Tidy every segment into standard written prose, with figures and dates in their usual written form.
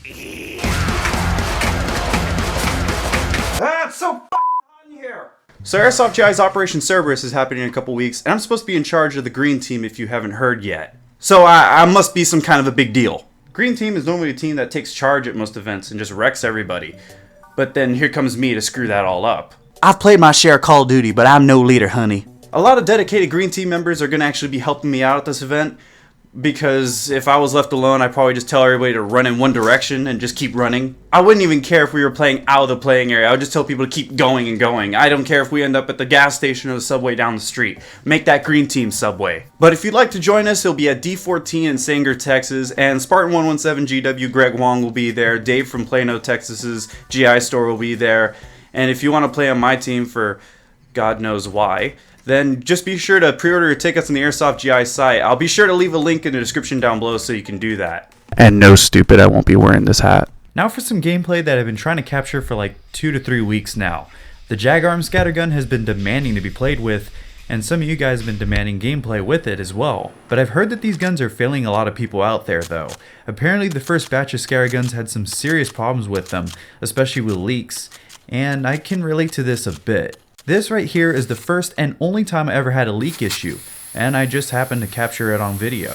It's so f***ing hot in here! So Airsoft GI's Operation Cerberus is happening in a couple weeks, and I'm supposed to be in charge of the green team if you haven't heard yet. So I must be some kind of a big deal. Green team is normally a team that takes charge at most events and just wrecks everybody. But then here comes me to screw that all up. I've played my share of Call of Duty, but I'm no leader, honey. A lot of dedicated green team members are going to actually be helping me out at this event, because if I was left alone, I'd probably just tell everybody to run in one direction and just keep running. I wouldn't even care if we were playing out of the playing area. I would just tell people to keep going and going. I don't care if we end up at the gas station or the subway down the street. Make that green team subway. But if you'd like to join us, it'll be at D14 in Sanger, Texas, and Spartan117 GW Greg Wong will be there. Dave from Plano, Texas's GI store will be there. And if you want to play on my team for God knows why, then just be sure to pre-order your tickets on the Airsoft GI site. I'll be sure to leave a link in the description down below so you can do that. And no, stupid, I won't be wearing this hat. Now for some gameplay that I've been trying to capture for like 2 to 3 weeks now. The Jag-Arm Scattergun has been demanding to be played with, and some of you guys have been demanding gameplay with it as well. But I've heard that these guns are failing a lot of people out there though. Apparently the first batch of Scatterguns had some serious problems with them, especially with leaks, and I can relate to this a bit. This right here is the first and only time I ever had a leak issue, and I just happened to capture it on video.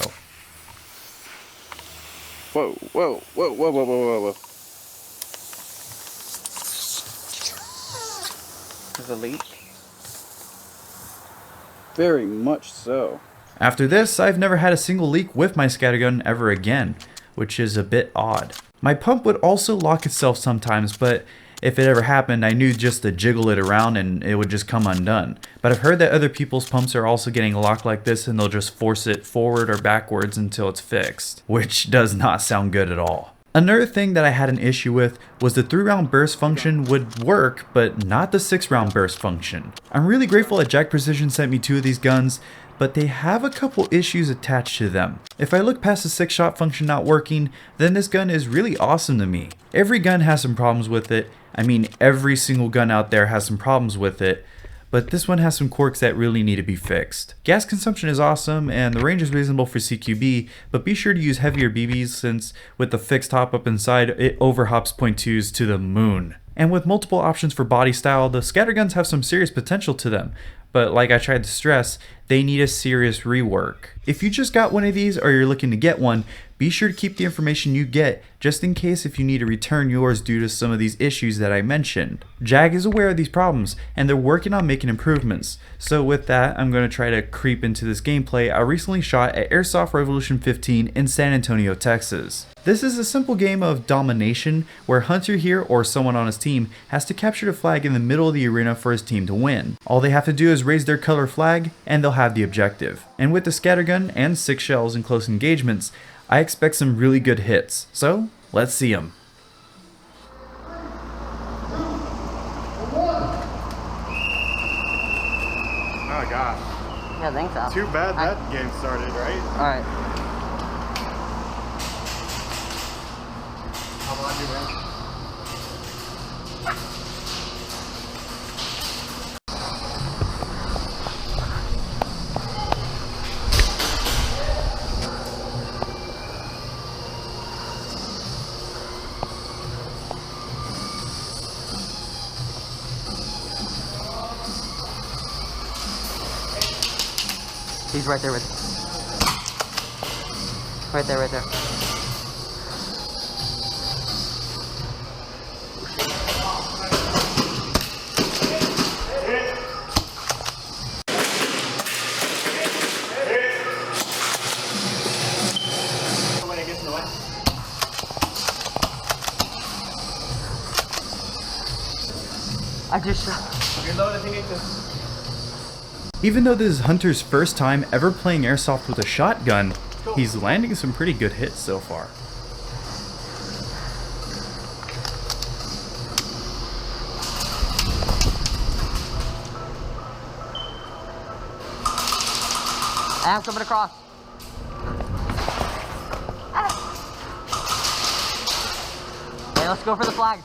Whoa, whoa, whoa, whoa, whoa, whoa, whoa. There's a leak? Very much so. After this, I've never had a single leak with my Scattergun ever again, which is a bit odd. My pump would also lock itself sometimes, but if it ever happened, I knew just to jiggle it around and it would just come undone. But I've heard that other people's pumps are also getting locked like this and they'll just force it forward or backwards until it's fixed, which does not sound good at all. Another thing that I had an issue with was the 3-round burst function would work, but not the 6-round burst function. I'm really grateful that Jack Precision sent me 2 of these guns, but they have a couple issues attached to them. If I look past the 6-shot function not working, then this gun is really awesome to me. Every gun has some problems with it. I mean, every single gun out there has some problems with it, but this one has some quirks that really need to be fixed. Gas consumption is awesome, and the range is reasonable for CQB, but be sure to use heavier BBs since with the fixed hop up inside, it overhops .2s to the moon. And with multiple options for body style, the Scatterguns have some serious potential to them, but like I tried to stress, they need a serious rework. If you just got one of these or you're looking to get one, be sure to keep the information you get just in case if you need to return yours due to some of these issues that I mentioned. Jag is aware of these problems and they're working on making improvements. So with that, I'm going to try to creep into this gameplay I recently shot at Airsoft Revolution 15 in San Antonio, Texas. This is a simple game of domination where Hunter here or someone on his team has to capture the flag in the middle of the arena for his team to win. All they have to do is raise their color flag and they'll have the objective. And with the Scattergun and 6 shells in close engagements, I expect some really good hits, so let's see them. Oh gosh. Yeah, I think so. Too bad that game started, right? Alright. How long you been? He's right there with Right there, right there. I just shot. Reload if you need to. Even though this is Hunter's first time ever playing Airsoft with a shotgun, he's landing some pretty good hits so far. I have coming across. Hey, let's go for the flag.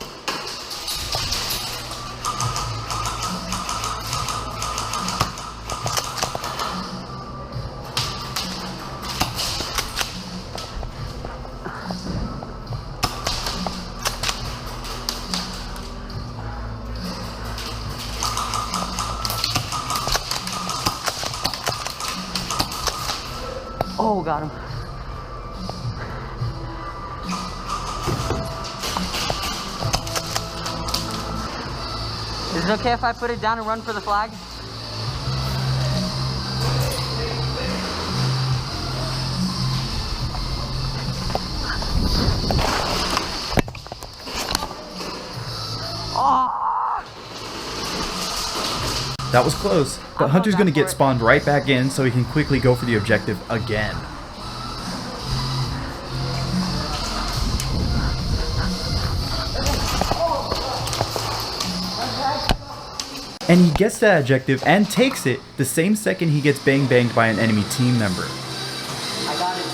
Oh, got him. Is it okay if I put it down and run for the flag? That was close, but Hunter's gonna get spawned right back in so he can quickly go for the objective again. And he gets that objective and takes it the same second he gets banged by an enemy team member. I got it.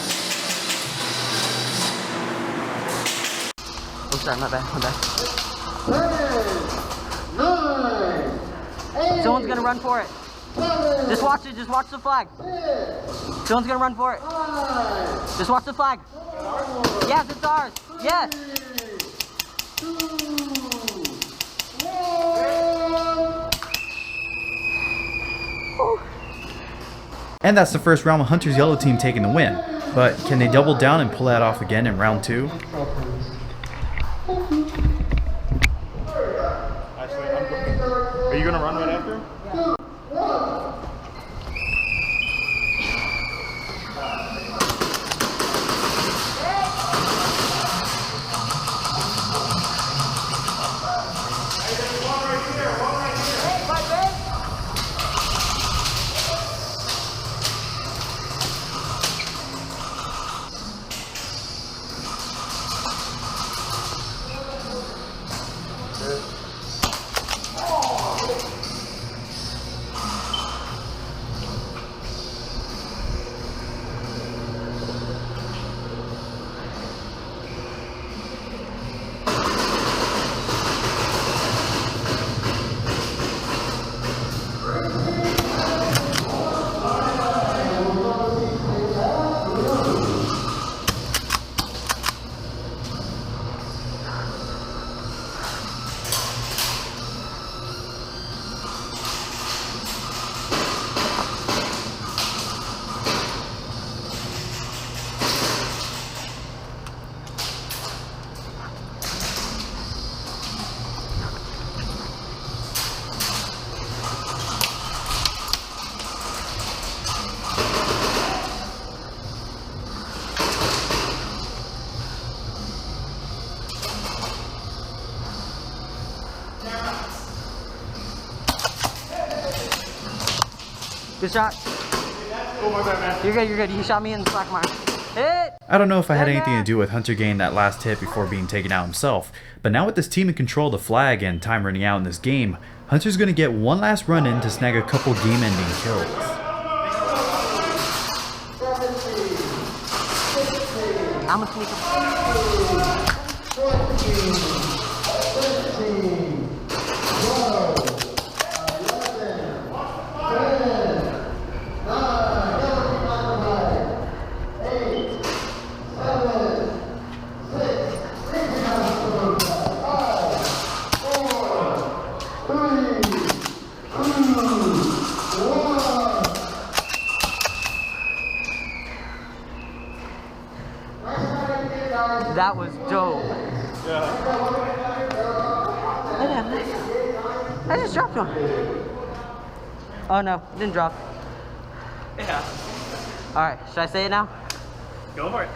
Oh, sorry, my bad, my bad. Someone's gonna run for it. Just watch it, just watch the flag. Someone's gonna run for it. Just watch the flag. Yes, it's ours. Yes. And that's the first round of Hunter's yellow team taking the win. But can they double down and pull that off again in round 2? Are you gonna run right after? Good shot. Oh, my bad, man. You're good, you're good. You shot me in the slack mark. Hit! I don't know if I had anything to do with Hunter getting that last hit before being taken out himself, but now with this team in control of the flag and time running out in this game, Hunter's gonna get one last run in to snag a couple game-ending kills. I'm a sneaker. That was dope. Yeah. I just dropped one. Oh no, didn't drop. Yeah. Alright, should I say it now? Go for it.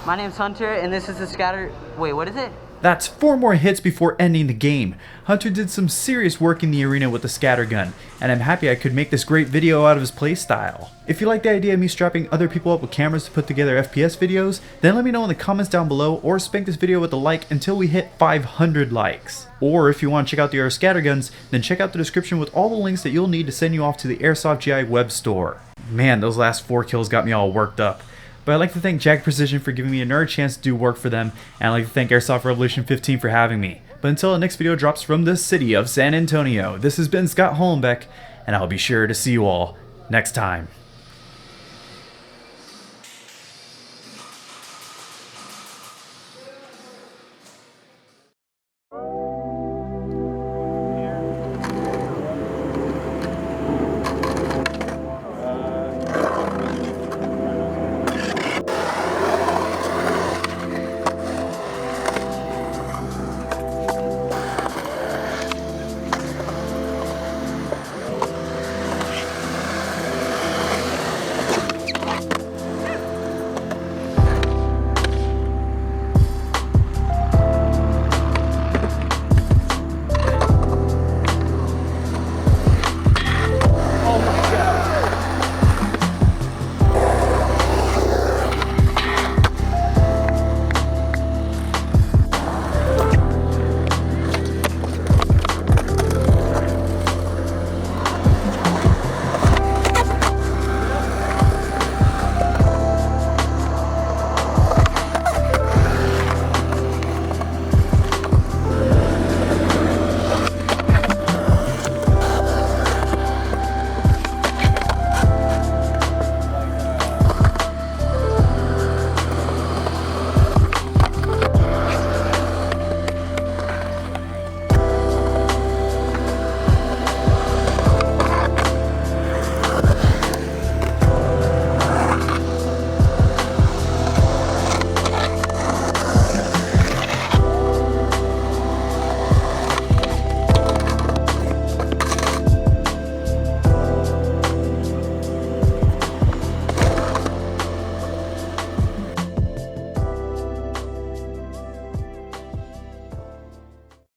My name's Hunter, and this is the scatter. Wait, what is it? That's 4 more hits before ending the game. Hunter did some serious work in the arena with the Scattergun, and I'm happy I could make this great video out of his playstyle. If you like the idea of me strapping other people up with cameras to put together FPS videos, then let me know in the comments down below, or spank this video with a like until we hit 500 likes. Or if you want to check out the other Scatterguns, then check out the description with all the links that you'll need to send you off to the Airsoft GI web store. Man, those last 4 kills got me all worked up. But I'd like to thank Jag Precision for giving me another chance to do work for them, and I'd like to thank Airsoft Revolution 15 for having me. But until the next video drops from the city of San Antonio, this has been Scott Hollenbeck, and I'll be sure to see you all next time.